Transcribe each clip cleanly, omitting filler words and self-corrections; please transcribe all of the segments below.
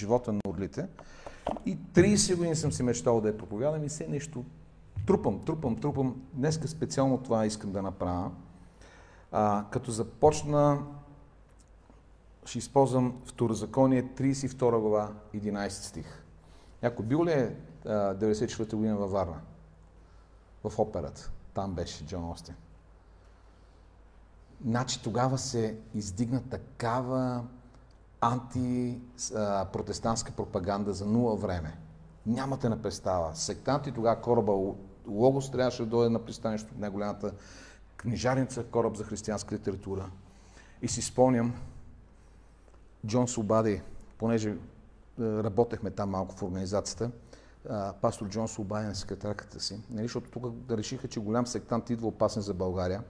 живота на орлите. И 30 години съм си мечтал да я проповядам и все нещо трупам. Днеска специално това искам да направя. Като започна, ще използвам Второзаконие, 32 глава, 11 стих. Някой бил ли е 94-та година във Варна? В операта. Там беше Джон Остин. Значи тогава се издигна такава антипротестантска пропаганда за нула време. Нямате на представа. Сектанти тогава кораба Логос трябваше да дойде на пристанището, най-голямата книжарница, кораб за християнска литература. И си спомням, Джон Субади, понеже работехме там малко в организацията, пастор Джон Субади на секретарката си, защото тук да решиха, че голям сектант идва опасен за България.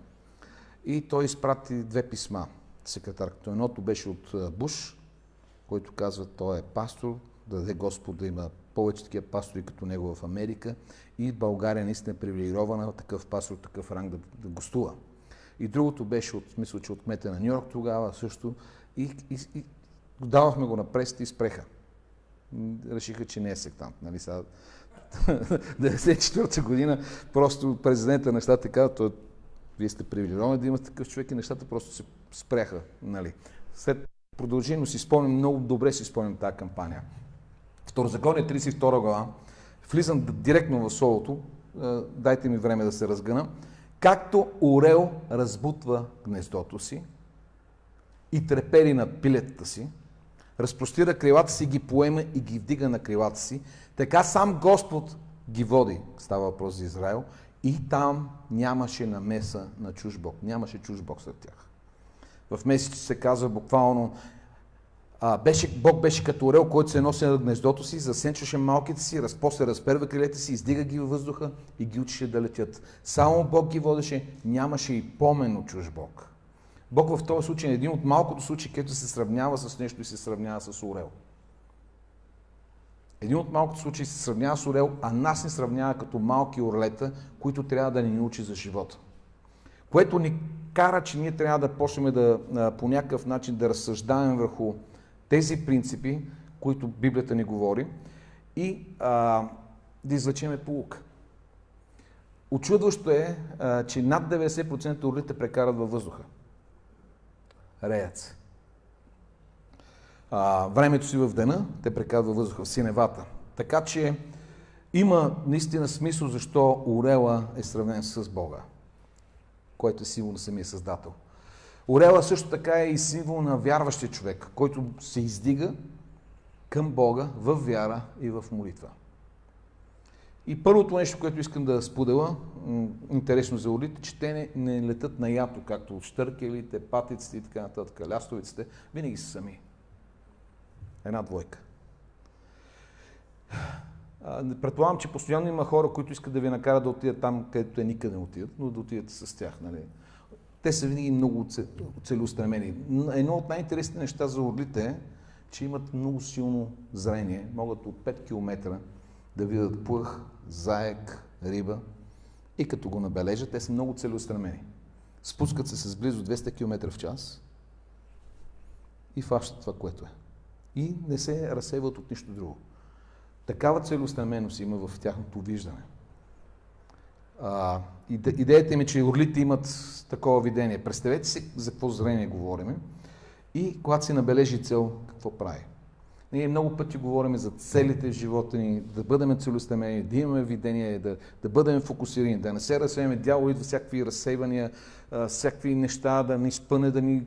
И той изпрати 2 писма секретарката. Едното беше от Буш, който казва, той е пастор, да даде Господ да има повече такива пастори като него в Америка и България наистина е привилегирована такъв пастор, такъв ранг да гостува. И другото беше мисля, че от кмета на Нью-Йорк тогава също и давахме го на пресата и спреха. Решиха, че не е сектант. Нали? 94-та година просто президента на щата каза, вие сте привилегировани да имате такъв човек и нещата просто се спряха. Нали? След продължи, но си спомням, много добре си спомням тази кампания. Второзаконие 32 глава, влизам директно в словото, дайте ми време да се разгъна. Както орел разбутва гнездото си и трепери над пилетата си, разпростира крилата си, ги поема и ги вдига на крилата си, така сам Господ ги води, става въпрос за Израел, и там нямаше намеса на чужд Бог. Нямаше чужд Бог сред тях. В месец се казва буквално, Бог беше като орел, който се носи на гнездото си, засенчваше малките си, после разперва крилете си, издига ги във въздуха и ги учеше да летят. Само Бог ги водеше, нямаше и помен от чужд Бог. Бог в този случай е един от малкото случаи, където се сравнява с нещо и се сравнява с орел. Един от малкото случаи се сравнява с орел, а нас ни сравнява като малки орлета, които трябва да ни научи за живота. Което ни кара, че ние трябва да почнем по някакъв начин да разсъждаваме върху тези принципи, които Библията ни говори, и да извлечеме поука. Очудващо е, че над 90% орлите прекарат във въздуха. Реят се. Времето си в дена, те прекарат във въздуха, в синевата. Така че има наистина смисъл защо орела е сравнен с Бога, който е символ на самия Създател. Орела също така е и символ на вярващия човек, който се издига към Бога в вяра и в молитва. И първото нещо, което искам да споделя, интересно за орлите, че те не летат на ято, както щъркелите, патиците и така нататък, лястовиците, винаги са сами. Една двойка. Предполагам, че постоянно има хора, които искат да ви накарат да отидат там, където те никъде не отидат, но да отидете с тях. Нали? Те са винаги много целеустремени. Едно от най-интересните неща за орлите е, че имат много силно зрение. Могат от 5 км да видят плъх, заек, риба и като го набележат, те са много целеустремени. Спускат се с близо 200 км в час и фащат това, което е. И не се разсейват от нищо друго. Такава целеустременост има в тяхното виждане. Идеята ми е, че орлите имат такова видение. Представете си за какво зрение говорим и когато си набележи цел, какво прави. Ние много пъти говорим за целите в живота ни, да бъдем целеустремени, да имаме видение, да бъдем фокусирани, да не се разсеяме. Дявол идва всякакви разсейвания, всякакви неща, да ни спъне, да ни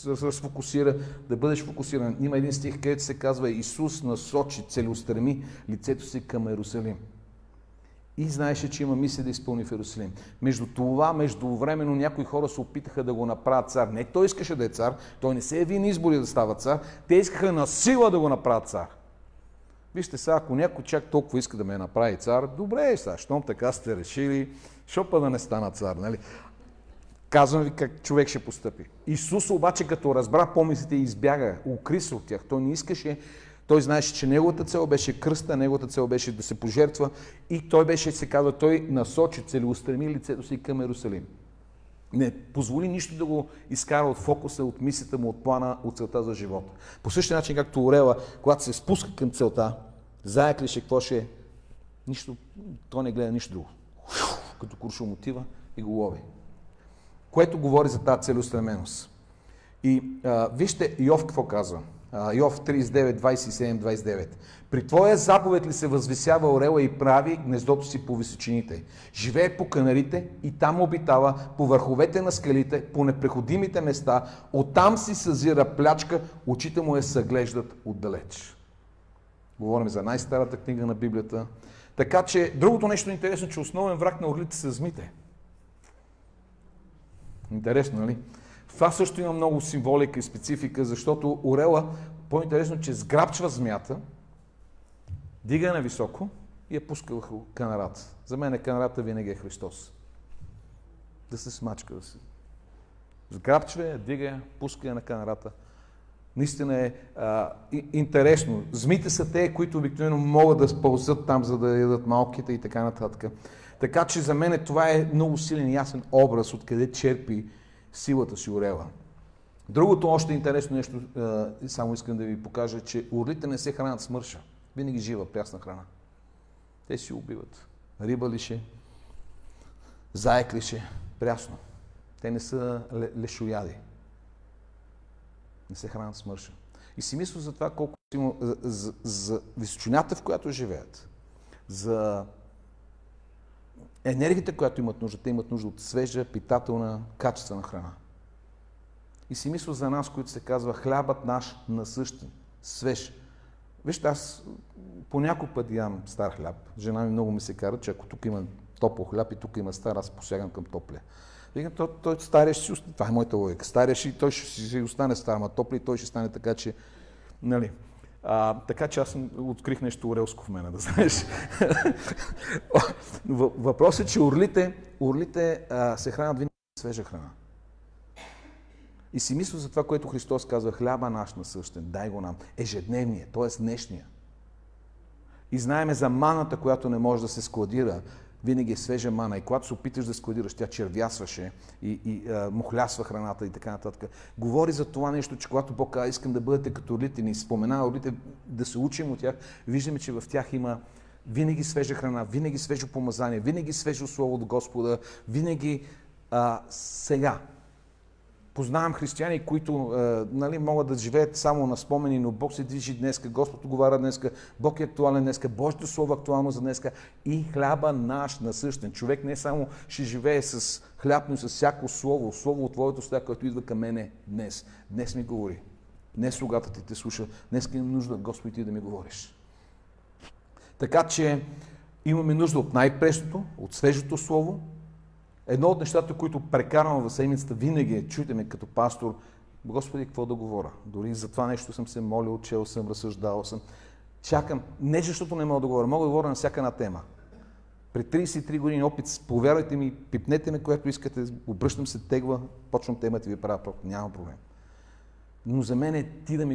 разфокусира, да бъдеш фокусиран. Има един стих, където се казва: Исус насочи, целеустреми лицето си към Иерусалим. И знаеше, че има мисия да изпълни в Иерусалим. Междувременно някои хора се опитаха да го направят цар. Не, той искаше да е цар, той не се яви на избори да става цар, те искаха на сила да го направят цар. Вижте сега, ако някой чак толкова иска да ме направи цар, добре, сега, щом така сте решили, що па да не стана цар, нали? Казвам ви как човек ще постъпи. Исус обаче, като разбра помислите, избяга, укри се от тях. Той не искаше. Той знаеше, че неговата цел беше кръста, неговата цел беше да се пожертва и той беше, се казва, той насочи, целеустреми лицето си към Иерусалим. Не позволи нищо да го изкара от фокуса, от мисията му, от плана, от целта за живота. По същия начин, както орела, когато се спуска към целта, заек ли ще, какво ще е, нищо, той не гледа нищо друго. Като куршум отива и го лови. Което говори за тази целеустременост. И вижте Йов какво казва. Йов 39, 27, 29. При твоя заповед ли се възвисява орела и прави гнездото си по височините? Живее по канарите и там обитава, по върховете на скалите, по непреходимите места, оттам си съзира плячка, очите му я съглеждат отдалеч. Говорим за най-старата книга на Библията. Така че, другото нещо интересно, че основен враг на орлите са змите. Интересно, нали? В това също има много символика и специфика, защото орела, по-интересно, че сграбчва змията, дига я на високо и я пуска върху канарата. За мен канарата винаги е Христос. Да се смачка, да се сграбчва я, дига я, пуска я на канарата. Наистина е интересно. Змите са те, които обикновено могат да спълзат там, за да ядат малките и така нататък. Така че за мен това е много силен и ясен образ, откъде черпи силата си орела. Другото още интересно нещо, само искам да ви покажа, че орлите не се хранят с мърша. Винаги жива, прясна храна. Те си убиват. Риба лише, заек лише, прясно. Те не са лешояди. Не се хранят с мърша. И си мисля за това колко за височината, в която живеят, за енергията, която имат нужда. Те имат нужда от свежа, питателна, качествена храна. И си мисля за нас, които се казва хлябът наш насъщен, свеж. Вижте, аз по някой път ям стар хляб. Жена ми много ми се кара, че ако тук има топъл хляб и тук има стар, аз посягам към топлия. Викам, той стария ще си остане. Това е моята логика. Стария ще, той ще си остане стар, ама топли и той ще стане така, че... Нали? Така че аз открих нещо орелско в мене, да знаеш. Въпросът е, че орлите се хранят винаги с свежа храна. И си мисля за това, което Христос казва, хляба наш насъщен, дай го нам, ежедневния, т.е. днешния. И знаеме за маната, която не може да се складира, винаги е свежа мана. И когато се опиташ да складираш, тя червясваше и мухлясва храната и така нататък. Говори за това нещо, че когато Бог казва, искам да бъдете като орлите, ни споменава орлите, да се учим от тях, виждаме, че в тях има винаги свежа храна, винаги свежо помазание, винаги свежо слово от Господа, винаги сега. Познавам християни, които могат да живеят само на спомени, но Бог се движи днеска, Господ отговаря днеска, Бог е актуален днеска, Божието Слово е актуално за днеска и хляба наш насъщен. Човек не само ще живее с хляб, но и с всяко слово от Твоето уста, което идва към мене днес. Днес ми говори. Днес слугата ти те слуша. Днес имам нужда, Господи, ти да ми говориш. Така че имаме нужда от най-пресното, от свежото слово. Едно от нещата, които прекарвам в седмицата, винаги е, чуйте ме като пастор, Господи, какво да говоря. Дори за това нещо съм се молил, чел съм, разсъждал съм. Чакам, не защото не мога да говоря на всяка една тема. При 33 години опит, повярвайте ми, пипнете ме, което искате, обръщам се, тегва, почвам темата и ви правя просто, няма проблем. Но за мен е ти да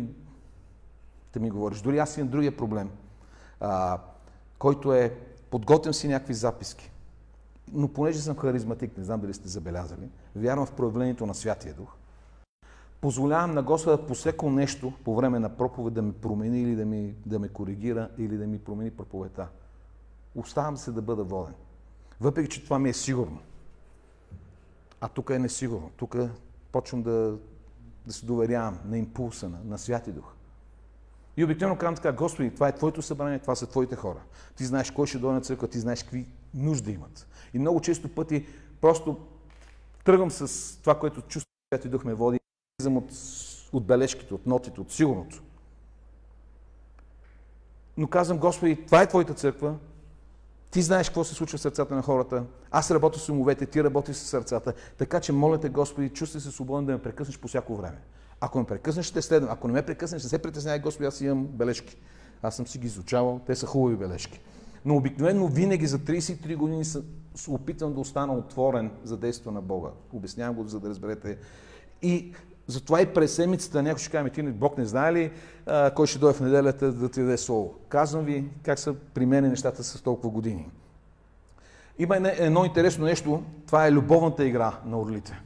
ми говориш. Дори аз имам другия проблем, който е, подготвям си някакви записки. Но понеже съм харизматик, не знам дали сте забелязали, вярвам в проявлението на Святия Дух, позволявам на Господа по всяко нещо по време на проповед да ме промени или да ме коригира или да ми промени проповедта. Оставам се да бъда воден. Въпреки че това ми е сигурно. А тук е несигурно. Тук почвам да се доверявам на импулса, на Святия Дух. И обикновено казвам така, Господи, това е Твоето събрание, това са Твоите хора. Ти знаеш кой ще дойде на църква, ти знаеш какви нужди имат. И много често пъти просто тръгвам с това, което чувствам, Святия Дух ме води, излизам от бележките, от нотите, от сигурното. Но казвам, Господи, това е Твоята църква, ти знаеш какво се случва в сърцата на хората, аз работя с умовете, ти работиш с сърцата, така че моля те, Господи, чувствай се свободен да ме прекъснеш по всяко време. Ако ме прекъснеш, ще следвам. Ако не ме прекъснеш, не се притеснявай, Господи, аз имам бележки. Аз съм си ги изучавал, те са хубави бележки. Но обикновено винаги за 33 години се опитвам да остана отворен за действието на Бога. Обяснявам го, за да разберете. И затова и през седмицата някой ще каже, ти Бог не знае ли кой ще дойде в неделята да ти даде слово. Казвам ви как са при мен нещата с толкова години. Има едно интересно нещо, това е любовната игра на орлите.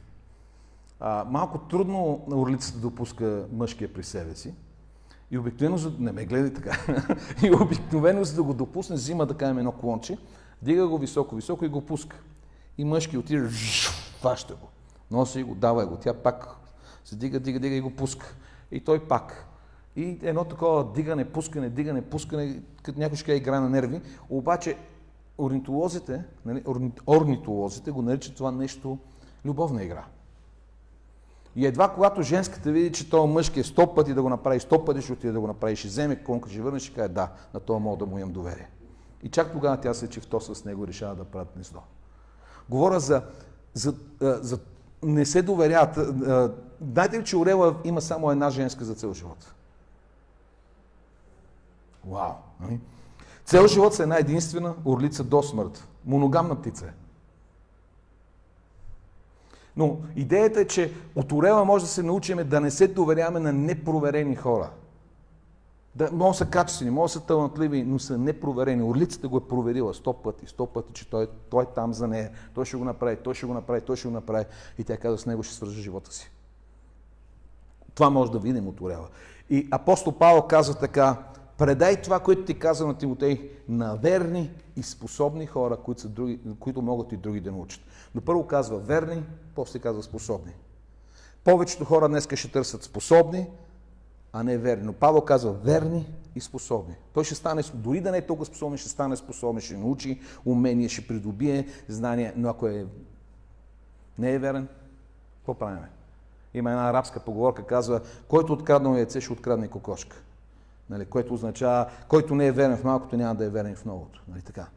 Малко трудно орлицата допуска мъжкия при себе си. И обикновено, не ме гледай така, и обикновено за да го допусне, взима да кажем едно клонче, дига го високо и го пуска. И мъжки отиде, фаща го, носи го, дава го, тя пак се дига и го пуска. И той пак. И едно такова дигане, пускане, като някой ще игра на нерви, обаче орнитолозите го наричат това нещо любовна игра. И едва когато женската види, че този мъжки е 100 пъти да го направи, 100 пъти ще отиде да го направи, ще вземе конка, ще върне, ще каже да, на това мога да му имам доверие. И чак тогава тя се чифтоса с него и решава да правят гнездо. Говоря за не се доверяват. Знаете ли, че орела има само една женска за цел живот? Вау! Цел живот са една единствена орлица до смърт. Моногамна птица е. Но идеята е, че от орела може да се научим да не се доверяваме на непроверени хора. Може да са качествени, може да са талантливи, но са непроверени. Орлицата го е проверила 100 пъти, че той е там за нея. Той ще го направи. И тя казва, с него ще свържа живота си. Това може да видим от орела. И апостол Павел казва така: предай това, което ти казва на Тимотей, на верни и способни хора, които могат и други да научат. Но първо казва верни, после казва способни. Повечето хора днес ще търсят способни, а не верни. Но Павел казва верни и способни. Той ще стане, дори да не е толкова способен, ще стане способен, ще научи умения, ще придобие знания, но ако не е верен, какво правим? Има една арабска поговорка, казва, който откраднал яйце, ще открадне кокошка. Нали, което означава, който не е верен в малкото, няма да е верен в многото. Нали, така.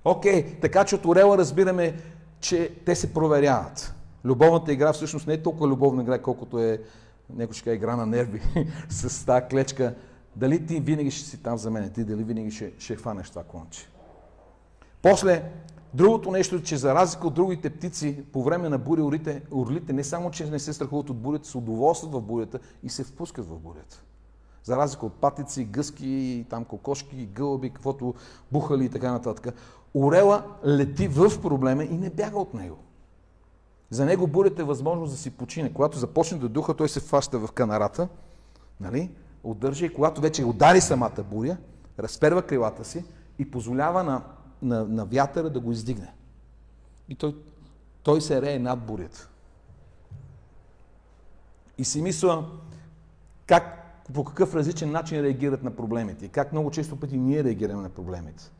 Окей, така че от орела разбираме, че те се проверяват. Любовната игра всъщност не е толкова любовна игра, колкото е някой ще игра на нерви с тази клечка. Дали ти винаги ще си там за мен, ти дали винаги ще хванеш това клонче. После, другото нещо е, че за разлика от другите птици, по време на буря орлите не само, че не се страхуват от бурята, се удоволстват в бурята и се впускат в бурята. За разлика от патици, гъски, там кокошки, гълъби, каквото бухали и така нататък. Орела лети в проблема и не бяга от него. За него бурята е възможност да си почине. Когато започне да духа, той се фаща в канарата, нали? Удържа и когато вече удари самата буря, разперва крилата си и позволява на вятъра да го издигне. И той се рее над бурята. И си мисля по какъв различен начин реагират на проблемите и как много често пъти ние реагираме на проблемите.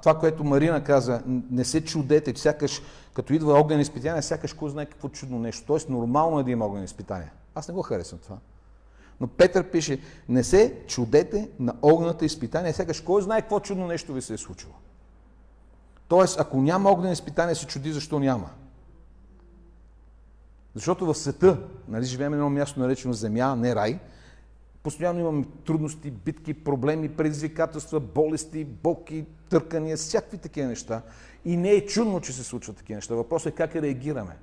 Това, което Марина каза, не се чудете, че сякаш като идва огнени изпитания, сякаш кой знае какво чудно нещо. Тоест нормално е да има огнени изпитания. Аз не го харесвам това. Но Петър пише, не се чудете на огнената изпитания, сякаш кой знае какво чудно нещо ви се е случило. Тоест, ако няма огнени изпитания, се чуди защо няма. Защото в света, нали, живеем на едно място наречено земя, не рай, постоянно имаме трудности, битки, проблеми, предизвикателства, болести, болки, търкания, всякакви такива неща. И не е чудно, че се случват такива неща. Въпросът е как реагираме.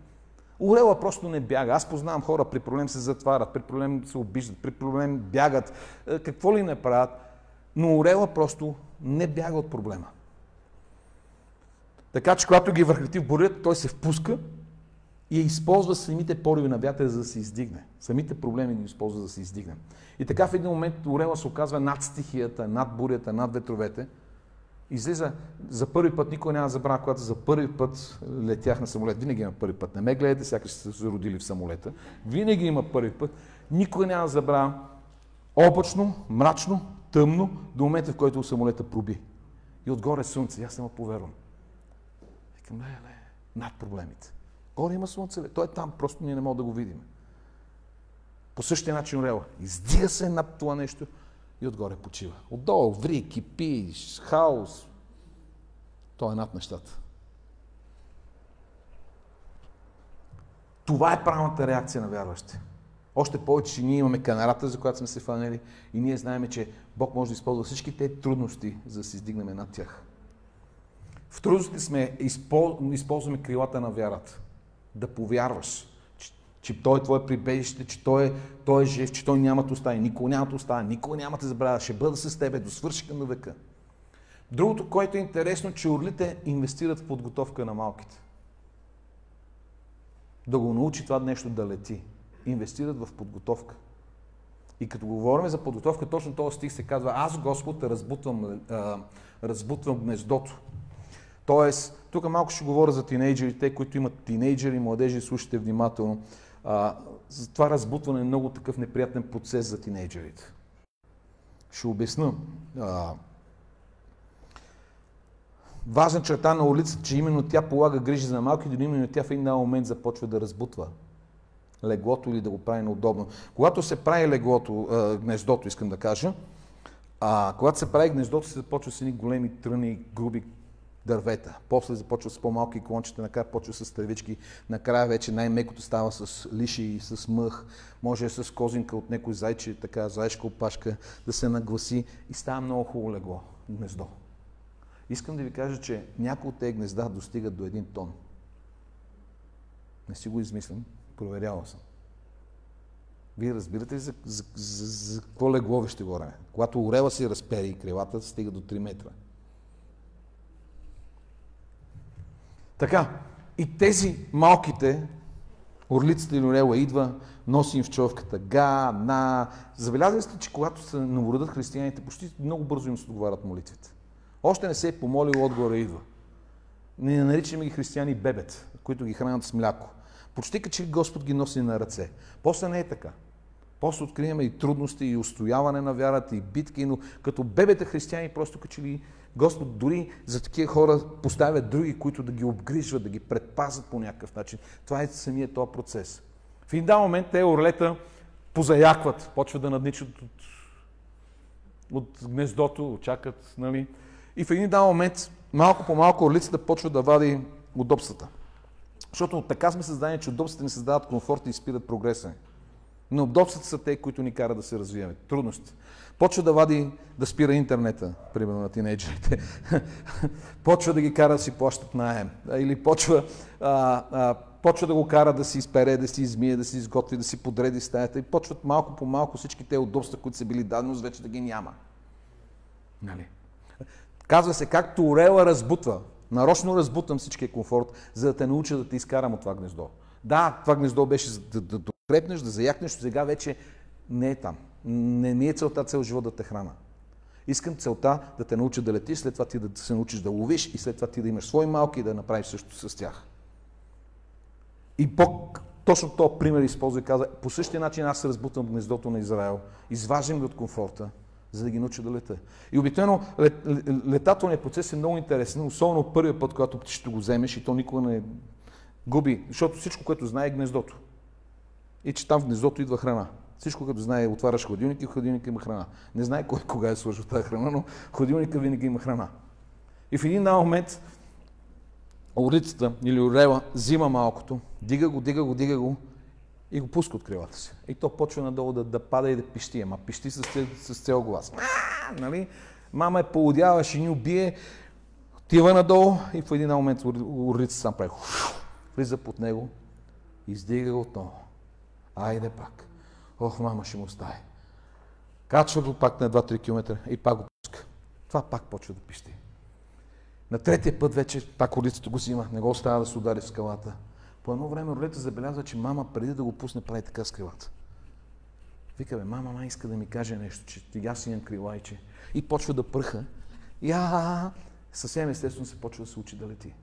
Орела просто не бяга. Аз познавам хора, при проблем се затварят, при проблем се обиждат, при проблем бягат, какво ли не правят, но орела просто не бяга от проблема. Така че, когато ги върхлети в бурята, той се впуска и използва самите пориви на вятъра, за да се издигне. Самите проблеми ги използва, за да се издигне. И така в един момент орела се оказва над стихията, над бурята, над ветровете. Излиза за първи път, никой няма да забравя, когато за първи път летях на самолет. Винаги има първи път. Не ме гледайте, сякаш сте се родили в самолета. Винаги има първи път. Никой няма да забравя облачно, мрачно, тъмно, до момента, в който самолета проби. И отгоре слънце. Аз не му повярвам. Викам, над проблемите. Горе има слънце, той е там, просто ние не можем да го видим. По същия начин орела. Издига се над това нещо и отгоре почива. Отдолу ври, кипи, хаос. Той е над нещата. Това е правилната реакция на вярващите. Още повече, че ние имаме канарата, за която сме се фанели, и ние знаем, че Бог може да използва всички тези трудности, за да се издигнем над тях. В трудностите използваме крилата на вярата. Да повярваш, че Той е твое прибежище, че той е жив, че Той няма да остави, никога няма да остави, никога няма да забравя, ще бъда с тебе до свършика на века. Другото, което е интересно, че орлите инвестират в подготовка на малките. да го научи това нещо да лети. Инвестират в подготовка. И като говорим за подготовка, точно този стих се казва: аз, Господ, разбутвам гнездото. Тоест, тук малко ще говоря за тинейджерите, които имат тинейджери, младежи, слушайте внимателно. За това разбутване е много такъв неприятен процес за тинейджерите. Ще обясна. Важна черта на улицата, че именно тя полага грижи за малките, но именно тя в един момент започва да разбутва леглото или да го прави неудобно. Когато се прави леглото, гнездото, искам да кажа, когато се прави гнездото, се започва с едни големи тръни, груби дървета. После започва с по-малки клончета, накрая почва с тревички, накрая вече най-мекото става с лиши и с мъх, може с козинка от някой зайче, така заешка опашка, да се нагласи и става много хубаво легло, гнездо. Искам да ви кажа, че някои от тези гнезда достигат до 1 тон. Не си го измислям, проверявал съм. Вие разбирате ли за какво легло ще говорим? Когато орела си разпери и крилата, стига до 3 метра. Така, и тези малките, орлицата или орела идва, носи им в човката га, на. Забелязали сте, че когато се новородят християните, почти много бързо им се отговарят молитвите. Още не се е помолил, отгоре идва. Не наричаме ги християни бебет, които ги хранят с мляко. Почти като че Господ ги носи на ръце. После не е така. После откриваме и трудности, и устояване на вярата, и битки, но като бебета християни, просто като че ли Господ дори за такива хора поставя други, които да ги обгрижват, да ги предпазят по някакъв начин. Това е самият този процес. В един момент те орлета позаякват, почват да надничат от гнездото, чакат, нали? И в един момент, малко по малко, орлицата почва да вади удобствата. Защото така сме създадени, че удобствата ни създават комфорт и спират прогреса. Но удобствата са те, които ни карат да се развиваме. Трудности. Почва да вади, да спира интернета, примерно на тинейджерите. Почва да ги кара да си плащат наем. Или почва да го кара да си изпере, да си измие, да си изготви, да си подреди стаята. И почват малко по малко всички те удобства, които са били даденост, вече да ги няма. Нали? Казва се, както орела разбутва. Нарочно разбутвам всичкия комфорт, за да те науча да те изкарам от това гнездо. Да, това гнездо беше да докрепнеш, да заякнеш, сега вече не е там. Не ми е целта цел живот да те храна. Искам целта да те науча да летиш, след това ти да се научиш да ловиш и след това ти да имаш свои малки и да направиш също с тях. И Бог точно този пример използва и каза: по същия начин аз се разбутвам гнездото на Израел, изваждам ги от комфорта, за да ги науча да лета. И обикновено летателният процес е много интересен, особено първият път, когато ще го вземеш и то никога не губи, защото всичко, което знае, е гнездото. И че там в гнездото идва храна. Всичко, като знае, отваряш хладилник и в хладилника има храна. Не знае кой кога е сложил тази храна, но в хладилника винаги има храна. И в един момент орлицата или орела взима малкото, дига го и го пуска от крилата си. И то почва надолу да пада и да пищи, ама пищи с цел глас. Нали? Мама е полудява, ще ни убие, отива надолу и в един момент орлицата сам прави. Влиза под него, издига го отново. Айде пак. Ох, мама ще му остави. Качва го пак на 2-3 км и пак го пуска. Това пак почва да пищи. На третия път вече пак орлицата го взима, не го оставя да се удари в скалата. По едно време орлицата забелязва, че мама преди да го пусне прави така с крилата. Вика: бе, мама иска да ми каже нещо, че сега си имам крила и почва да пръха. И съвсем естествено се почва да се учи да лети.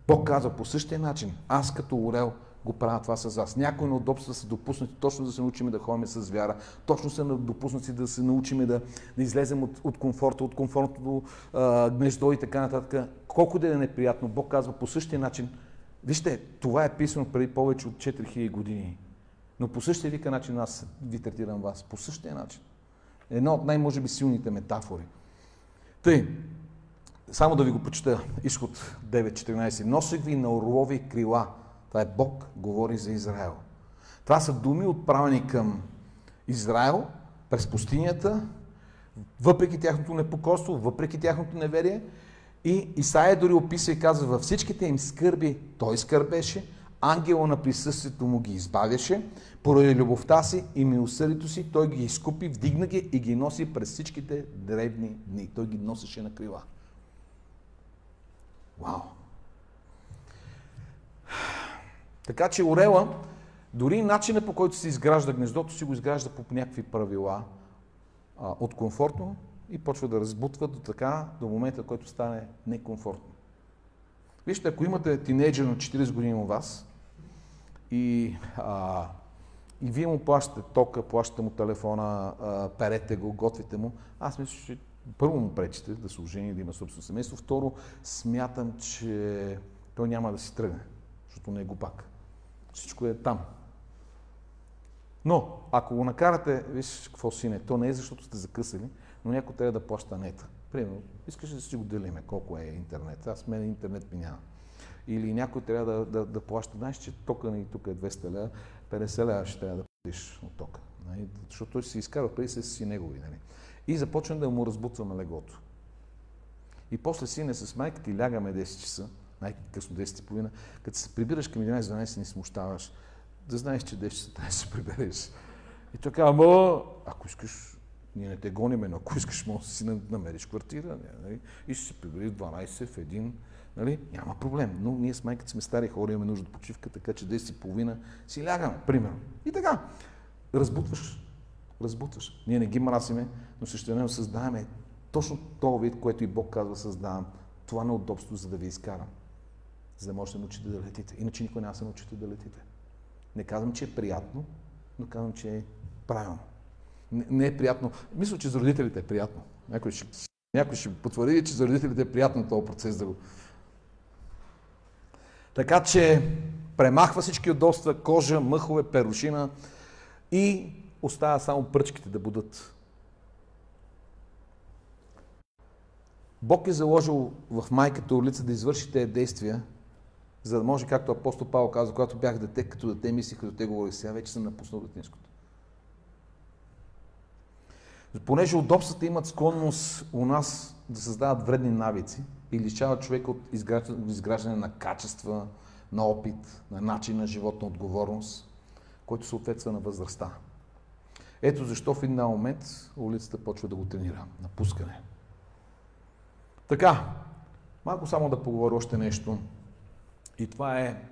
Бог казва: по същия начин, аз като орел го правя това с вас. Някои неудобства са допуснати точно да се научим да ходим с вяра, точно са допуснати да се научим да излезем от комфорта, от комфортното гнездо и така нататък. Колко да е неприятно, Бог казва по същия начин. Вижте, това е писано преди повече от 4000 години. Но по същия вика начин аз ви третирам вас. По същия начин. Една от най-може би силните метафори. Тъй, само да ви го прочета. Изход 9.14. Носих ви на орлови крила. Това е Бог, говори за Израел. Това са думи отправени към Израел през пустинята, въпреки тяхното непокорство, въпреки тяхното неверие. И Исаия дори описа и казва: във всичките им скърби той скърбеше, ангела на присъствието му ги избавяше, поради любовта си и милосърдието си той ги изкупи, вдигна ги и ги носи през всичките древни дни. Той ги носеше на крила. Вау! Така че орела, дори начина по който се изгражда гнездото, си го изгражда по някакви правила от комфортно и почва да разбутва до момента, в който стане некомфортно. Вижте, ако имате тинейджър на 40 години у вас и вие му плащате тока, плащате му телефона, перете го, готвите му, аз мисля, че първо му пречите да се ожени, да има собствено семейство. Второ, смятам, че той няма да си тръгне, защото не е глупак. Всичко е там. Но, ако го накарате, виж какво сине, то не е защото сте закъсали, но някой трябва да плаща нета. Примерно, искаш да си го делиме, колко е интернет. Аз мен интернет ми няма. Или някой трябва да плаща. Знаеш, че тока ни тук е 200 лева, 50 лева ще трябва да платиш от тока. Защото той си изкарва преди си негови. Нали? И започваме да му разбутваме леглото. И после сине с майка ти лягаме 10 часа, най-късно 10:30, като се прибираш към 11-12 не смущаваш, да знаеш, че 10 часа трябва да се прибереш. И той казва, ако искаш, ние не те гониме, но ако искаш, може да си намериш квартира. Нали? И ще се прибери в 12, в 1, нали? Няма проблем. Но ние с майката сме стари хора, имаме нужда от почивка, така че 10:30 си лягаме, примерно. И така, разбутваш. Ние не ги мразиме, но същевременно създаваме точно този вид, което и Бог казва, създавам това неудобство, за да ви изкарам. За да можете да научите да летите. Иначе никой няма да се научите да летите. Не казвам, че е приятно, но казвам, че е правилно. Не е приятно. Мисля, че за родителите е приятно. Някой ще потвърди, че за родителите е приятно този процес да го... Така че премахва всички удобства, кожа, мъхове, перушина и остава само пръчките да будат. Бог е заложил в майката орлица да извърши тези действия, за да може, както апостол Павел казва, когато бях дете, като дете мислих, като те говорих, сега вече съм напуснал детинското. Понеже удобствата имат склонност у нас да създават вредни навици и лишават човека от изграждане на качества, на опит, на начин на живот, на отговорност, който съответства на възрастта. Ето защо в един момент улицата почва да го тренира. Напускане. Така, малко само да поговоря още нещо. И това е,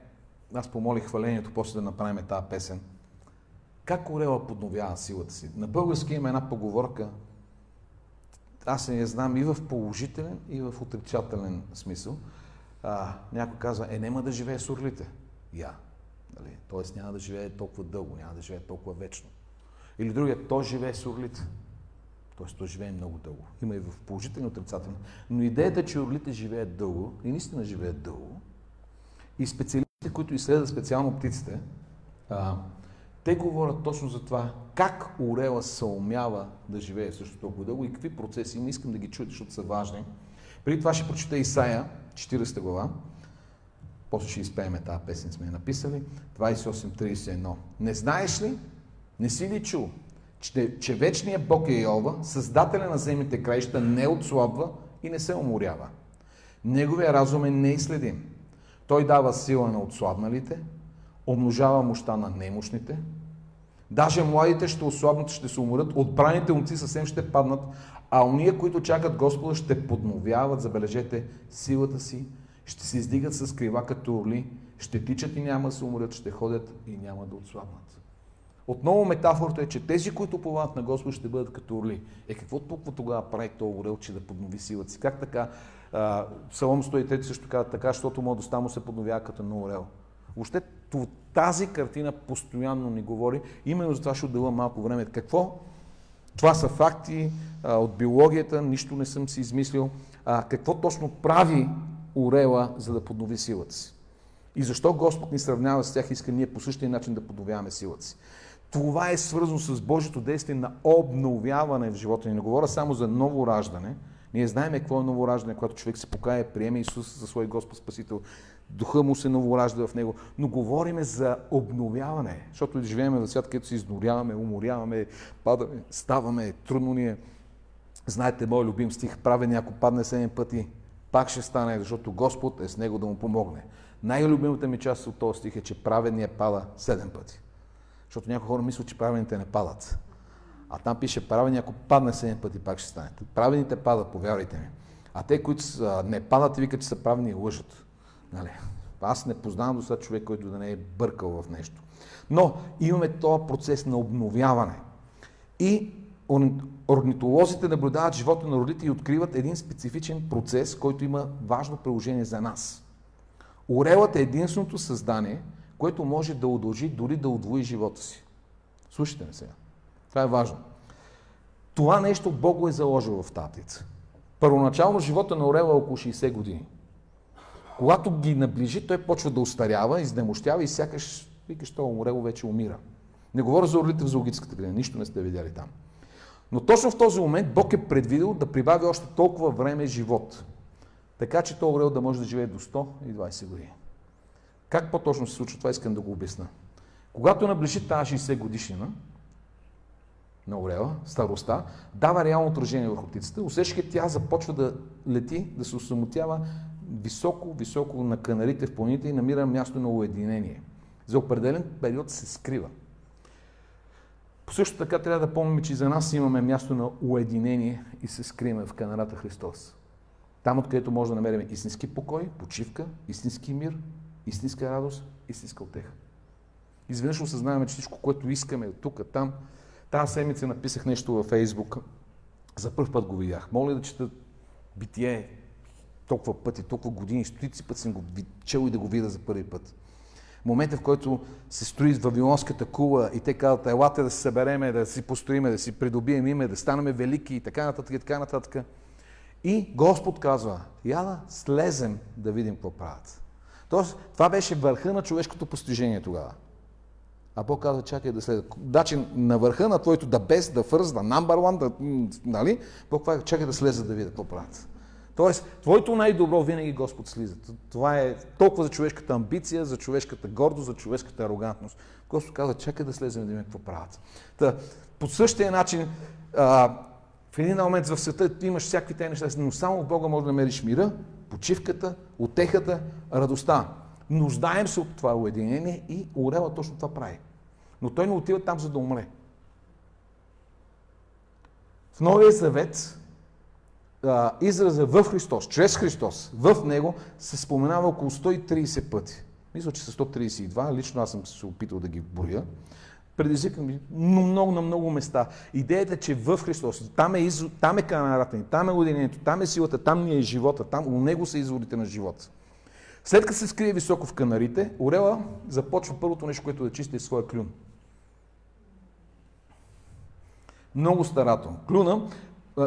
аз помолих хвалението, после да направим тази песен. Как орела подновява силата си? На български има една поговорка, аз не я знам и в положителен, и в отрицателен смисъл. Някой казва, нема да живее с орлите. Нали? Тоест няма да живее толкова дълго, няма да живее толкова вечно. Или другия, той живее с орлите. Тоест той живее много дълго. Има и в положителен и отрицателен. Но идеята, че орлите живеят дълго, и наистина живеят дълго, и специалистите, които изследват специално птиците, те говорят точно за това, как орела се умява да живее също толкова дълго и какви процеси има. Искам да ги чуете, защото са важни. Преди това ще прочета Исаия, 40 глава. После ще изпеем тази песен, сме я написали. 28:31. Не знаеш ли? Не си ли чул? Че вечният Бог е Йова, създателя на земните краища, не отслабва и не се уморява. Неговия разум е неизследим. Той дава сила на отслабналите, умножава мощта на немощните. Даже младите ще ослабнат, ще се уморят, отбраните умци съвсем ще паднат, а уния, които чакат Господа, ще подновяват, забележете, силата си, ще се издигат с крила като орли, ще тичат и няма да се уморят, ще ходят и няма да отслабнат. Отново метафората е, че тези, които уповават на Господа, ще бъдат като орли. Какво толкова тогава прави този орел, че да поднови силата си? Как така? Псалом 103 също казва така, защото младостта му се подновява като на орел. Въобще тази картина постоянно ни говори. Именно за това ще отделя малко време. Какво? Това са факти от биологията, нищо не съм си измислил. Какво точно прави орела, за да поднови силата си? И защо Господ ни сравнява с тях и иска ние по същия начин да подновяваме силата си? Това е свързано с Божието действие на обновяване в живота ни. Не говоря само за ново раждане. Ние знаем какво е ново раждане, когато човек се покае, приеме Исус за свой Господ Спасител. Духа му се новоражда в него. Но говориме за обновяване, защото живеем в свят, където се изноряваме, уморяваме, падаме, ставаме, трудно ни е. Знаете, мой любим стих, правен, ако падне 7 пъти, пак ще стане, защото Господ е с него да му помогне. Най-любимата ми част от този стих е, че праведният пада 7 пъти. Защото някои хора мислят, че праведните не падат. А там пише, праведният, ако падне 7 пъти, пак ще стане. Праведните падат, повярвайте ми. А те, които не падат, викат, че са праведни и лъжат. Нали? Аз не познавам до сега човек, който да не е бъркал в нещо. Но имаме този процес на обновяване. И орнитолозите наблюдават живота на родите и откриват един специфичен процес, който има важно приложение за нас. Орелът е единственото създание, което може да удължи, дори да удвои живота си. Слушайте ме сега. Това е важно. Това нещо Бог го е заложил в татица. Първоначално живота на орела е около 60 години. Когато ги наближи, той почва да остарява, изнемощява и сякаш, викаш, това орел вече умира. Не говоря за орлите в зоологическата градина, нищо не сте видяли там. Но точно в този момент Бог е предвидил да прибави още толкова време живот. Така че този орел да може да живее до 120 години. Как по-точно се случва това, искам да го обясна. Когато наближи тази 60 годишнина на орела, старостта, дава реално отражение върху птицата, усещайки тя започва да лети, да се осамотява високо на канарите в планините и намира място на уединение. За определен период се скрива. Също така трябва да помним, че за нас имаме място на уединение и се скрием в канарата Христос. Там, откъдето може да намерим истински покой, почивка, истински мир, истинска радост, истинска утеха. Изведнъж осъзнаваме, че всичко, което искаме от тук, там. Тази седмица написах нещо във Фейсбук. За първ път го видях. Моля да чета Битие толкова пъти, толкова години, стотици път съм го чел и да го видя за първи път. Момента, в който се строи Вавилонската кула и те казват, елате да се събереме, да си построиме, да си придобием име, да станем велики и така нататък, и така нататък. И Господ казва, яда слезем да видим какво правят. Тоест, това беше върха на човешкото постижение тогава. А Бог казва, чакай да слезе. Значи на върха на твоето да без, да фърз, да number one, нали? Бог казва, чакай да слезе да видя какво правят. Тоест, твоето най-добро винаги Господ слиза. Това е толкова за човешката амбиция, за човешката гордост, за човешката арогантност. Господ казва, чакай да слезем да видим какво правят. Та, по същия начин, в един момент в света ти имаш всякакви тези неща, но само в Бога може да намериш мира, почивката, утехата, радостта. Нуждаем се от това уединение и орела точно това прави. Но той не отива там, за да умре. В Новия Завет израза в Христос, чрез Христос, в Него се споменава около 130 пъти. Мисля, че са 132, лично аз съм се опитал да ги броя. Предизвикам ги на много места. Идеята е, че в Христос, там е канарата ни, там е уединението, там е силата, там ни е живота, там у Него са изворите на живота. След като се скрие високо в канарите, орела започва първото нещо, което да чисти е своя клюн. Много старателно. Клюна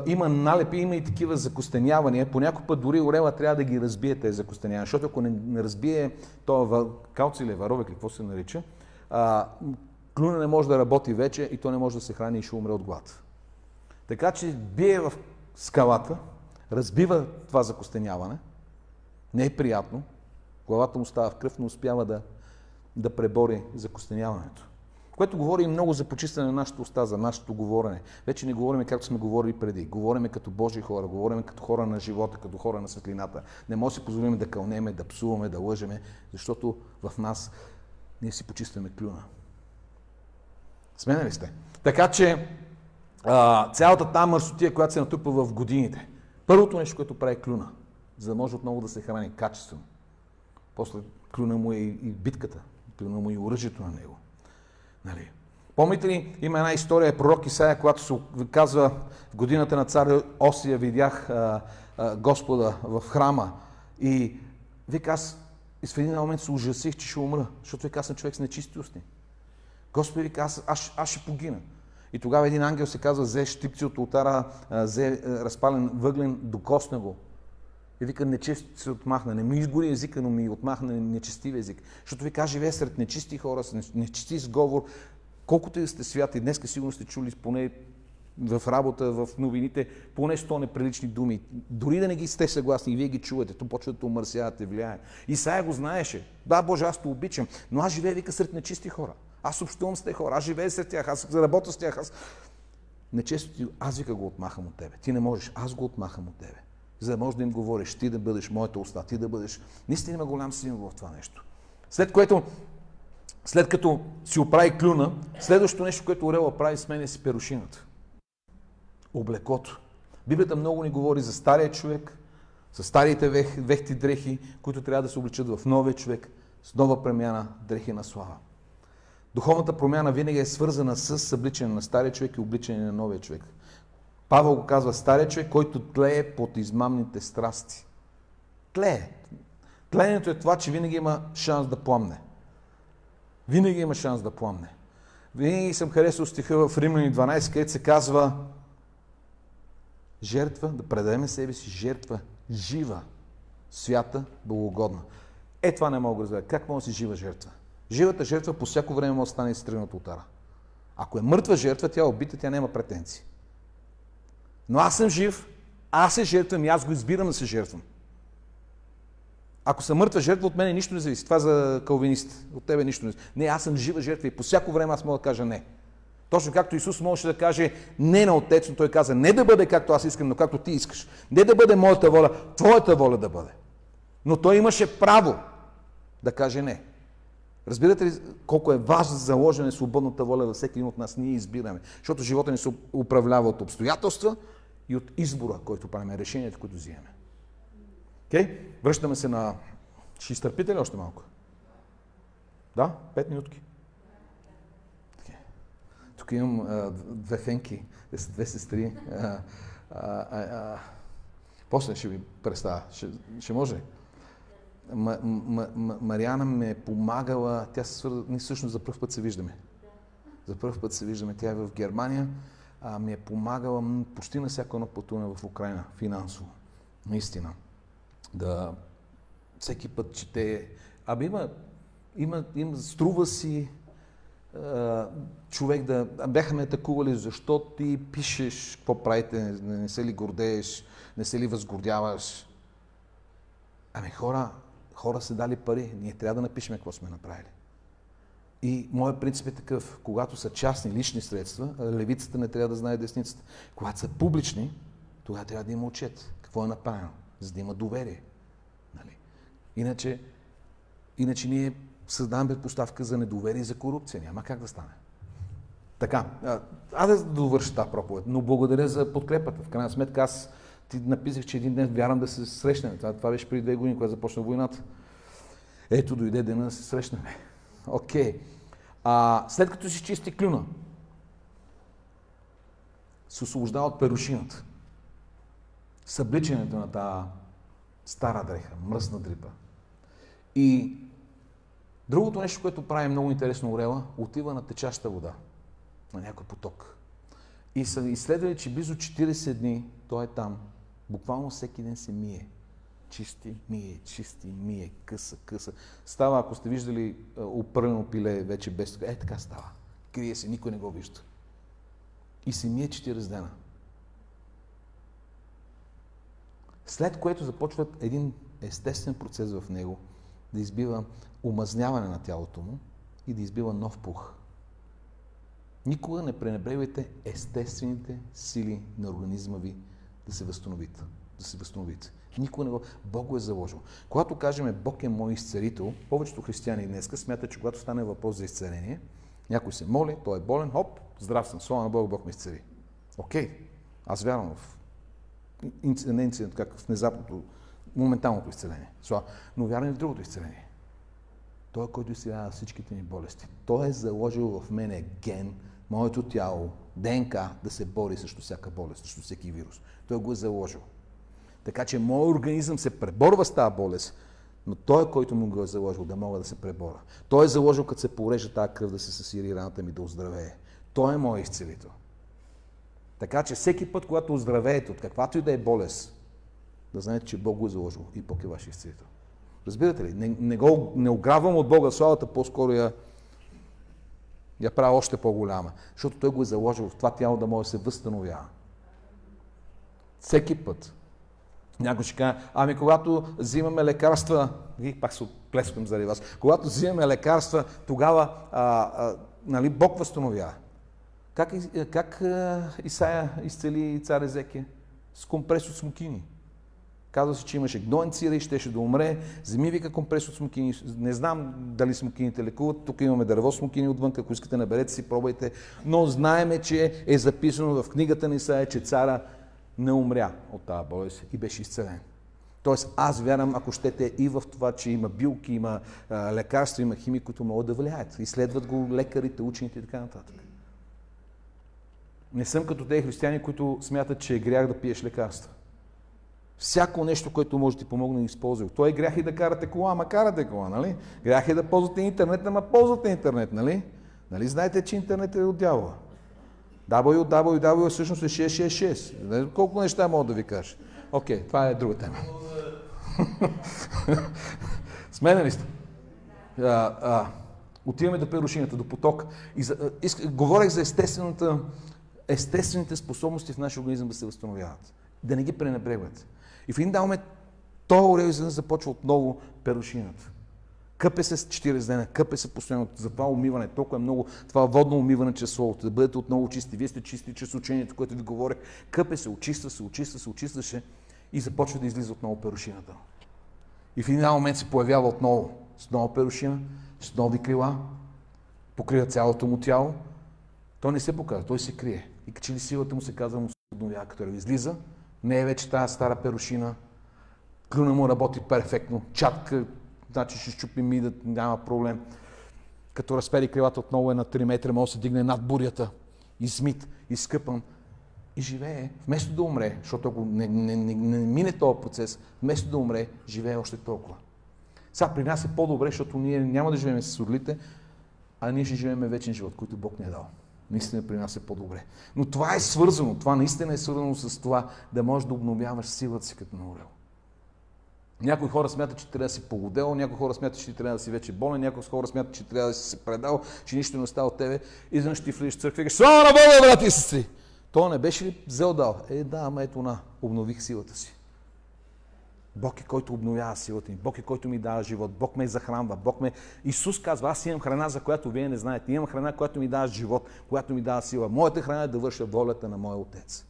има налепи, има и такива закостенявания. По някой път дори орела трябва да ги разбие тези закостенявания, защото ако не разбие това калци или варове, какво се нарича, клюна не може да работи вече и то не може да се храни и ще умре от глад. Така че бие в скалата, разбива това закостеняване, не е приятно, главата му става в кръв, но успява да пребори закостеняването. Което говори и много за почистване на нашата уста, за нашето говорене. Вече не говорим както сме говорили преди. Говорим като Божии хора, говорим като хора на живота, като хора на светлината. Не може да си позволим да кълнеме, да псуваме, да лъжеме, защото в нас ние си почистваме клюна. Сменали сте? Така че цялата тази мърсотия, която се натрупва в годините, първото нещо, което прави клюна, за да може отново да се храни качествено. После клюна му е и битката, клюна му и оръжието на него. Нали? Помните ли, има една история, пророк Исаия, когато се казва в годината на царя Осия видях Господа в храма и вика аз в един момент се ужасих, че ще умра, защото вика аз съм човек с нечисти устни. Господ вика аз ще погина. И тогава един ангел се казва, взе щипци от ултара, взе разпален въглен, докосна го. И вика, нечист се отмахна. Не ми изгори езика, но ми отмахна нечестив език. Защото вика, аз живея сред нечисти хора, с нечисти сговор. Колкото и сте святи, днес сигурно сте чули поне в работа, в новините, поне 100 неприлични думи. Дори да не ги сте съгласни и вие ги чувате, то почва да омърсявате, влияе. Исаия го знаеше. Да, Боже, аз те обичам, но аз живея, вика, сред нечисти хора. Аз общувам с тези хора, аз живея сред тях, аз работя с тях. Нечестието, аз вика го отмахам от тебе. Ти не можеш, аз го отмахам от тебе. За да можеш да им говориш, ти да бъдеш моята уста, ти да бъдеш... Наистина има голям символ в това нещо. След като си оправи клюна, следващото нещо, което орела прави, сменя си перушината. Облеклото. Библията много ни говори за стария човек, С старите вехти дрехи, които трябва да се обличат в новия човек, с нова премяна, дрехи на слава. Духовната промяна винаги е свързана с събличане на стария човек и обличане на новия човек. Павел го казва, стария човек, който тлее под измамните страсти. Тлее. Тлеенето е това, че винаги има шанс да пламне. Винаги има шанс да пламне. Винаги съм харесал стиха в Римляни 12, където се казва жертва, да предадем себе си жертва, жива, свята, богоугодна. Това не мога да разбера. Как може да си жива жертва? Живата жертва по всяко време може да стане изстрелена от ултара. Ако е мъртва жертва, тя е убита, тя няма претенции. Но аз съм жив, аз се жертвам и аз го избирам да се жертвам. Ако съм мъртва жертва, от мене нищо не зависи. Това за калвинист. От тебе нищо не зависи. Не, аз съм жива жертва и по всяко време аз мога да кажа не. Точно както Исус можеше да каже не на Отец, но Той каза не да бъде както аз искам, но както ти искаш. Не да бъде моята воля, твоята воля да бъде. Но Той имаше право да каже не. Разбирате ли колко е важно за заложена свободната воля във всеки един от нас? Ние избираме. Защото живота ни се управлява от обстоятелства и от избора, който правим, решението, което взимаме. Okay? Връщаме се на... Ще изтърпите ли още малко? Да? 5 минутки. Okay. Тук имам две фенки, две сестри. После ще ви представя. Ще може? Мариана ме е помагала, тя се свърза, ние всъщност за пръв път се виждаме. За пръв път се виждаме, тя е в Германия, ми е помагала почти на всяко едно пътуване в Украйна, финансово. Наистина. Да, всеки път чете. Струва си човек да... Бяха ме атакували, защо ти пишеш, какво правите, не се ли гордееш, не се ли възгордяваш. Хора са дали пари, ние трябва да напишем какво сме направили. И моят принцип е такъв, когато са частни, лични средства, левицата не трябва да знае десницата. Когато са публични, тогава трябва да има отчет. Какво е направено, за да има доверие. Нали? Иначе ние създаваме предпоставка за недоверие и за корупция. Няма как да стане. Така, да довърша тази проповед, но благодаря за подкрепата. В крайна сметка аз ти написах, че един ден вярвам да се срещнем. Това беше преди 2 години, когато започна войната. Ето, дойде дена да се срещнем. Окей. След като си чисти клюна, се освобождава от перушината. Събличането на тази стара дреха, мръсна дрипа. И другото нещо, което прави много интересно орела, отива на течаща вода, на някой поток. И са изследвали, че близо 40 дни той е там. Буквално всеки ден се мие. Чисти, мие, къса. Става, ако сте виждали опърлено пиле вече без... така става. Крие се, никой не го вижда. И се мие 40 дена. След което започват един естествен процес в него да избива омазняване на тялото му и да избива нов пух. Никога не пренебрегвайте естествените сили на организма ви да се възстановите. Никога не го... Бог го е заложил. Когато кажем Бог е мой изцелител, повечето християни днеска смятат, че когато стане въпрос за изцеление, някой се моли, той е болен, хоп, здрав съм, слава на Бог, Бог ме изцели. Окей, аз вярвам в инцидент, как в внезапното, моменталното изцеление. Но вярвам и в другото изцеление. Той е, който изцелява всичките ни болести. Той е заложил в мене ген, моето тяло, ДНК, да се бори срещу всяка болест, срещу всеки вирус. Той го е заложил. Така че моят организъм се преборва с тази болест, но той е, който му го е заложил, да мога да се преборя. Той е заложил, като се порежа тази кръв, да се съсири раната ми, да оздравее. Той е моят изцелител. Така че всеки път, когато оздравеете от каквато и да е болест, да знаете, че Бог го е заложил и Бог е ваш изцелител. Разбирате ли? Не ограбвам от Бога славата, по-скоро я правя още по-голяма. Защото Той го е заложил в това тяло да може да се възстановява. Всеки път. Някой ще каже, когато взимаме лекарства, вие пак се плескам заради вас, когато взимаме лекарства, тогава нали, Бог възстановява. Как Исаия изцели цар Езекия? С компрес от смокини. Казва се, че имаше гноен цира и щеше да умре. Вземи вика компрес от смокини. Не знам дали смокините лекуват. Тук имаме дърво смокини отвън. Ако искате, наберете си, пробайте. Но знаеме, че е записано в книгата на Исаия, че цара не умря от тази болест и беше изцелен. Тоест аз вярвам, ако щете, и в това, че има билки, има лекарства, има химии, които могат да влияят. Изследват го лекарите, учените и така нататък. Не съм като тези християни, които смятат, че е грях да пиеш лекарства. Всяко нещо, което може да ти помогне, използвай. То е грях и да карате кола, ама карате кола, нали? Грях е да ползвате интернет, ама ползвате интернет, нали? Нали знаете, че интернет е от дявола? www всъщност е 666. Колко неща мога да ви кажа? Окей, това е друга тема. Сменени сте. Отиваме до перушината, до потока. Говорех за естествените способности в нашия организъм да се възстановяват. Да не ги пренебрегват. И в един момент този орел започва отново перушината. Къпе се с 40 дена, къпе се постоянно. За това умиване, толкова е много, това водно умиване чрез Словото, да бъдете отново чисти. Вие сте чисти чрез учението, което ви говорех. Къпе се, очистваше и започва да излиза отново перушината. И в един момент се появява отново с нова перушина, с нови крила, покрива цялото му тяло. Той не се показва, той се крие. И че ли силата му се казва, му се обновява, като излиза. Не е вече тази стара перушина. Клюна му работи перфектно. Чатка, значи ще щупи мидът, няма проблем. Като разпери крилата отново е на 3 метра, може да се дигне над бурята. Измит, изкъпан. И живее, вместо да умре, защото ако не мине този процес, вместо да умре, живее още толкова. Сега при нас е по-добре, защото ние няма да живеем с орлите, а ние ще живеем вечен живот, който Бог ни е дал. Наистина при нас е по-добре. Но това е свързано, това наистина е свързано с това да можеш да обновяваш силата си като на орел. Някои хора смятат, че трябва да си погодел, някои хора смятат, че трябва да си вече болен, някои хора смятат, че трябва да си се предал, че нищо не остава от тебе. И изведнъж ти влизаш в църква и кажеш: слава на Бога, брати и сестри! То не беше ли взел дал? Да, ама ето обнових силата си. Бог е, който обновява силата ми. Бог е, който ми дава живот. Бог ме захранва. Исус казва: аз имам храна, за която вие не знаете. Имам храна, която ми дава живот, която ми дава сила. Моята храна е да върша волята на моя Отец.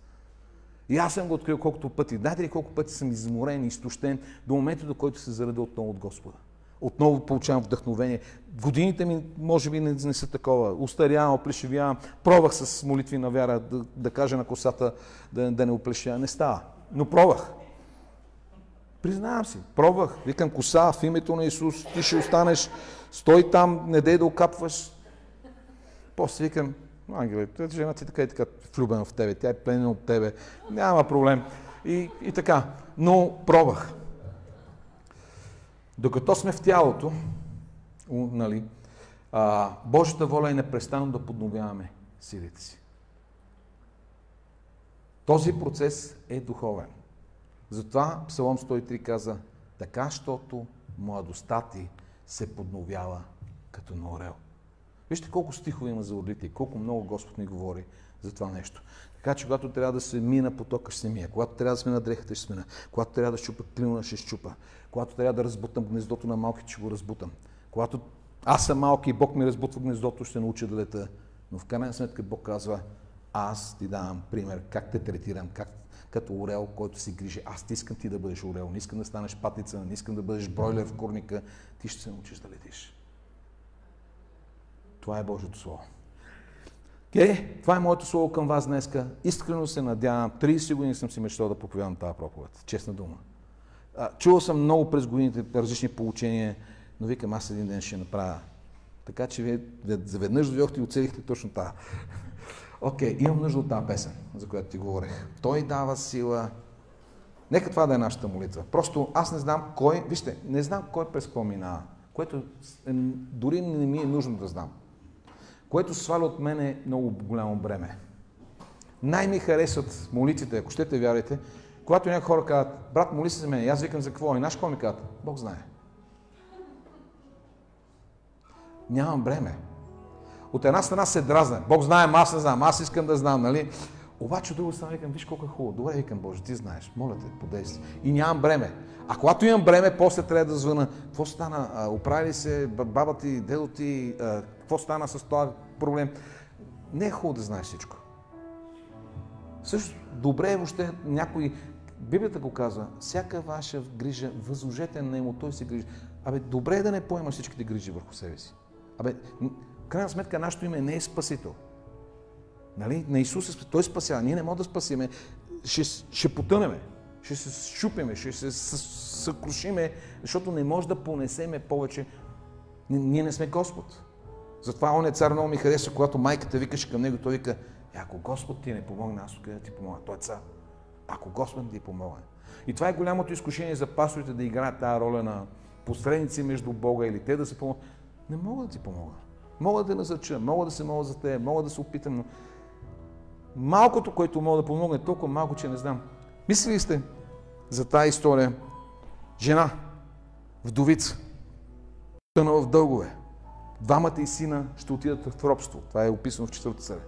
И аз съм го открил колкото пъти. Знаете ли колко пъти съм изморен и изтощен до момента, до който се заредя отново от Господа. Отново получавам вдъхновение. Годините ми може би не са такова. Устарявам, оплешивявам. Пробвах с молитви на вяра да кажа на косата да не оплешивя. Не става. Но пробвах. Признавам си. Пробвах. Викам: коса, в името на Исус, ти ще останеш. Стой там, не дей да окапваш. После викам: ангеле, жена ти така и така влюбена в тебе, тя е пленена от тебе, няма проблем. И така. Но пробвах. Докато сме в тялото, нали, Божията воля е непрестанно да подновяваме силите си. Този процес е духовен. Затова Псалом 103 каза: така, щото младостта ти се подновява като на орел. Вижте колко стихове има за орлите и колко много Господ ни говори за това нещо. Така че когато трябва да се мина потока, ще се мия. Когато трябва да смена дрехата, ще смена. Когато трябва да щупа клина, ще щупа. Когато трябва да разбутам гнездото на малките, ще го разбутам. Когато аз съм малки и Бог ми разбутва гнездото, ще науча да лета. Но в крайна сметка Бог казва: аз ти давам пример как те третирам, като орел, който се грижи. Аз ти искам ти да бъдеш орел, не искам да станеш патица, не искам да бъдеш бройлер в курника. Ти ще се научиш да летиш. Това е Божието Слово. Това е моето слово към вас днеска. Искрено се надявам. 30 години съм си мечтал да проповядам тази проповед. Честна дума. Чувал съм много през годините различни получения, но викам: аз един ден ще направя. Така че вие заведнъж дойдохте и оцелихте точно тази. Имам нужда от тази песен, за която ти говорех. Той дава сила. Нека това да е нашата молитва. Просто аз не знам кой, вижте, не знам кой през какво минава, което дори не ми е нужно да знам. Което сваля от мене много голямо бреме. Най-ми харесват молитвите, ако ще те вярвате, когато някои хора казват: брат, моли се за мен. И аз викам: за какво? И знаеш какво ми казват? Бог знае. Нямам бреме. От една страна се дразне. Бог знае, аз не знам, аз искам да знам, нали? Обаче от друга страна викам: виж колко е хубаво. Добре, викам: Боже, ти знаеш, моля те, подействай. И нямам бреме. А когато имам бреме, после трябва да звъна: какво стана? Оправи се баба ти, дедо ти, какво стана с този проблем? Не е хубаво да знаеш всичко. Също добре е въобще някой, Библията го казва: всяка ваша грижа възложете на него, той се грижи. Добре е да не поемаш всичките грижи върху себе си. В крайна сметка, нашето име не е Спасител. Нали? На Исус Той спасява. Ние не можем да спасиме. Ще потънеме. Ще се щупиме. Ще се съкрушиме, защото не може да понесеме повече. Ние не сме Господ. Затова он цар много ми хареса, когато майката викаше към него, той вика: ако Господ ти не помогне, аз къде да ти помогна? Той е цар. Ако Господ не ти помогне. И това е голямото изкушение за пасторите да играят тази роля на посредници между Бога или те да се помогнат. Не мога да ти помогна. Мога да те насърча, мога да се моля за теб, мога да се опитам, но малкото, което мога да помогне, е толкова малко, че не знам. Мислили сте за тази история? Жена, вдовица, тънала в дългове. Двамата и сина ще отидат в робство. Това е описано в 4 царе.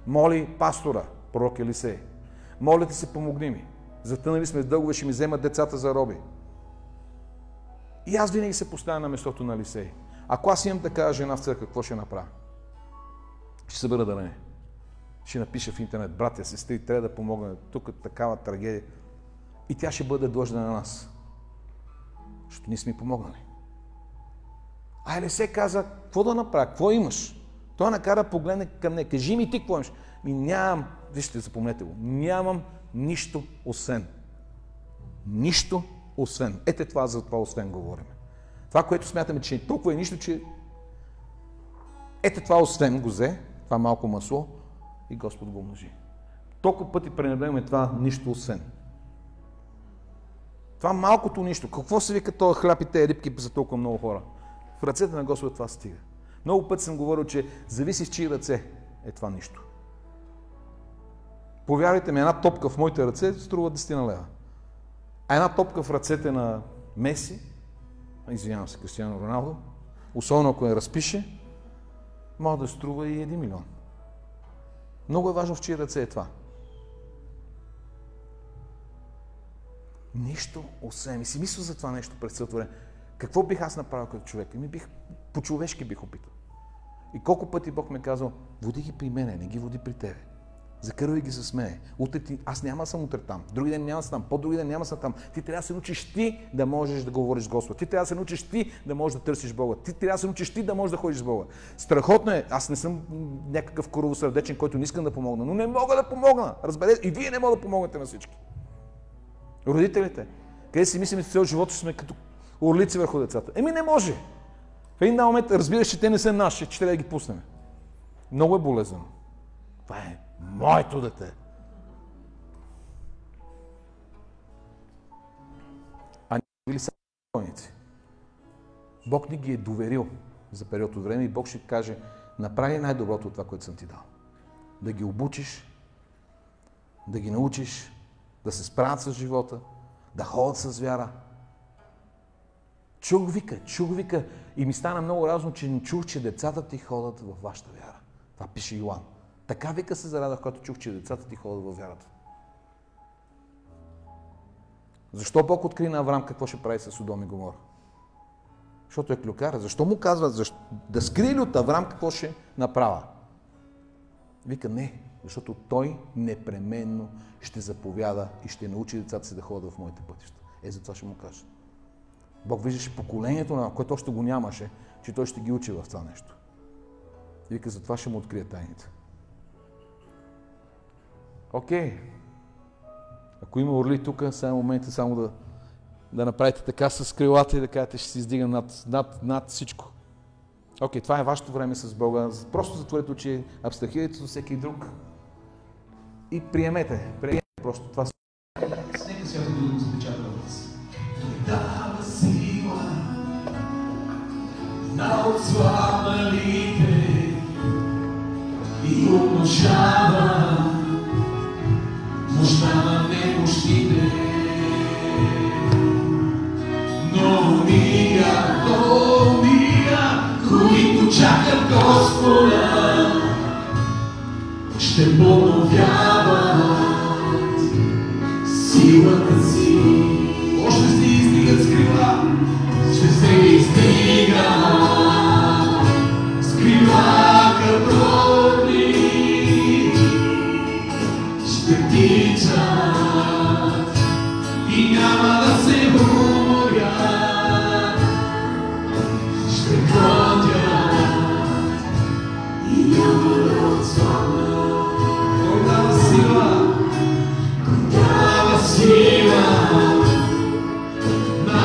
Моли пастора, пророк Елисей: моля ти се, помогни ми. Затънали сме в дългове, ще ми вземат децата за роби. И аз винаги се поставя на местото на Елисей. Ако аз имам такава жена в църква, какво ще направя? Ще събера дарение. Ще напиша в интернет: братя, сестри, трябва да помогнем. Тук такава трагедия. И тя ще бъде длъжна на нас. Защото ние сме помогнали. А Елисей каза: какво да направя? Какво имаш? Той накара погледне към нея. Кажи ми ти какво имаш. Нямам, вижте, запомнете го, нямам нищо освен. Нищо освен. Ете това, за това освен говорим. Това, което смятаме, че е толкова е нищо, че ете това освен го взе, това малко масло, и Господ го умножи. Толкова пъти пренебрегваме това нищо освен. Това малкото нищо. Какво се вика този хляб и тези рибки за толкова много хора? В ръцете на Господа това стига. Много пъти съм говорил, че зависи в чии ръце е това нищо. Повярвайте ми, една топка в моите ръце струва 10 лева. А една топка в ръцете на Меси, извинявам се, Кристиано Роналдо, особено ако я разпише, може да струва и 1 милион. Много е важно в чии ръце е това. Нищо освен. И си мисля за това нещо през цялото време. Какво бих аз направил като човек? По-човешки бих опитал. И колко пъти Бог ме казал: води ги при мене, не ги води при тебе. Закървай ги с мене. Аз няма да съм утре там. Други ден няма да съм там. По-други ден няма да съм там. Ти трябва да се научиш ти да можеш да говориш с Господ. Ти трябва да се научиш ти да можеш да търсиш Бога. Ти трябва да се научиш ти да можеш да ходиш с Бога. Страхотно е. Аз не съм някакъв коровосърдечен, който не искам да помогна, но не мога да помогна. Разберете, и вие не мога да помогнете на всички. Родителите, къде си мислим, че цял живот сме като орлици върху децата? Не може. В един момент разбираш, че те не са наши, че трябва да ги пуснем. Много е болезнено. Това е моето дете. А ние били са бойници. Бог ни ги е доверил за период от време и Бог ще каже: направи най-доброто от това, което съм ти дал. Да ги обучиш, да ги научиш, да се справят с живота, да ходят с вяра. Чух вика и ми стана много разно, че не чух, че децата ти ходят във вашата вяра. Това пише Йоан. Така вика се зарадах, когато чух, че децата ти ходят във вярата. Защо Бог откри на Авраам какво ще прави с Содом и Гомора? Защото е клюкар. Защо му казва да скрие ли от Авраам какво ще направя? Вика: не, защото той непременно ще заповяда и ще научи децата си да ходят в моите пътища. Затова ще му кажа. Бог виждаше поколението, на което още го нямаше, че той ще ги учи в това нещо. И вика: затова ще му открие тайните. Окей. Ако има орли тук, сега е момента само да направите така с крилата и да кажете: ще се издигам над всичко. Окей, това е вашето време с Бога. Просто затворете очи, абстрахирайте от всеки друг и приемете. Просто това. Нека сега да го запечатваме си. Той дава сила на отслабналите и умножава мощта на немощите. Но уния, които чакат Господа, ще подновяват силата си. Още се издигат с крила, ще се издигат с крила като орли, ще тичат и няма да се борят, ще ходят и няма да отслабнат. Той дава сила, сила на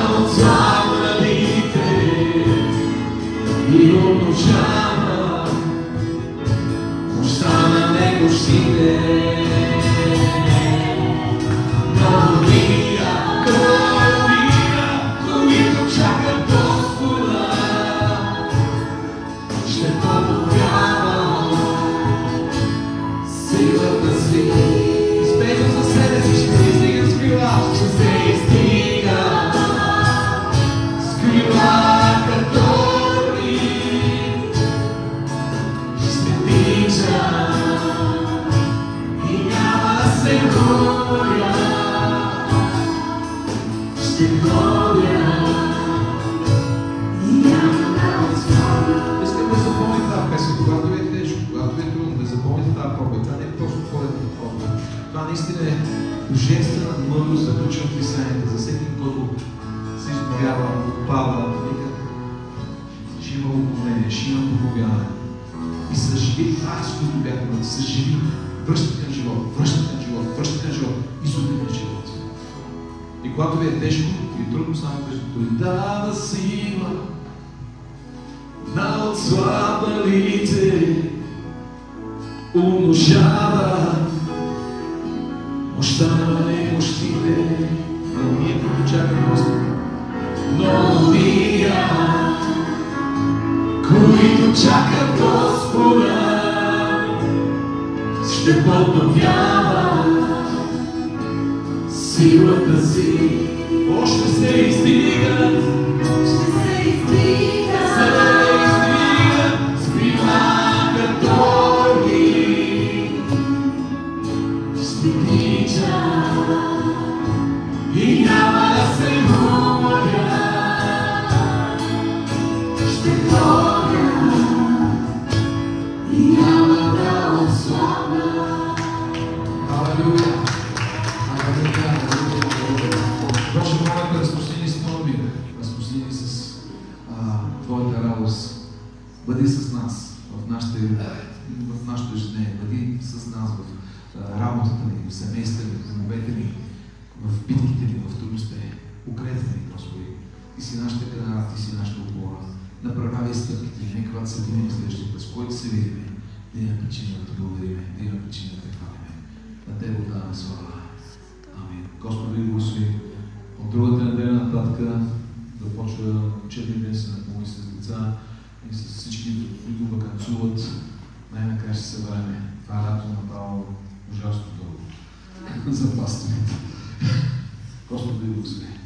божествена мъдрост заключва в Писанието за всеки, който се изморява, отпада, ще има обновление, ще има проповядане. И съживи това, с които бяхме, съживи, връщат към живот, връщат към живот, връщат към живот и субтилен живот. И когато ви е тежко и трудно, само кажете, той дава сила на отслабналите, умножава мощта на немощите. Но ние които чакаме Господа, но ние, които чакат Господа, ще подновява силата си. Още се издигат, с крила като орли, ще тичат и няма да се уморят, ще ходят и няма да отслабнат. Алелуя! Боже, моля да разпространи с Твоя мир, разпространи с Твоята радост. Бъди с нас в нашето ежедневие, бъди с нас в работата ни, в семействата ни, в домовете ни, в битките ни, в трудностите. Укрепвай ни, Господи. Ти си нашата канара, Ти си нашата опора. Направявай стъпките ни, когато се видим следващия път, с който се видим. Да има причина да Те благодариме, да има причина да Те хвалиме. На Тебе отдаваме слава. Амин. Господи, благослови. От другата неделя нататък да почва 4 дни се напълни с деца и с всички, които ваканцуват. Най-накрая ще се събереме. Това лято направо ужасно дълго за пастирите. Господи, благослови.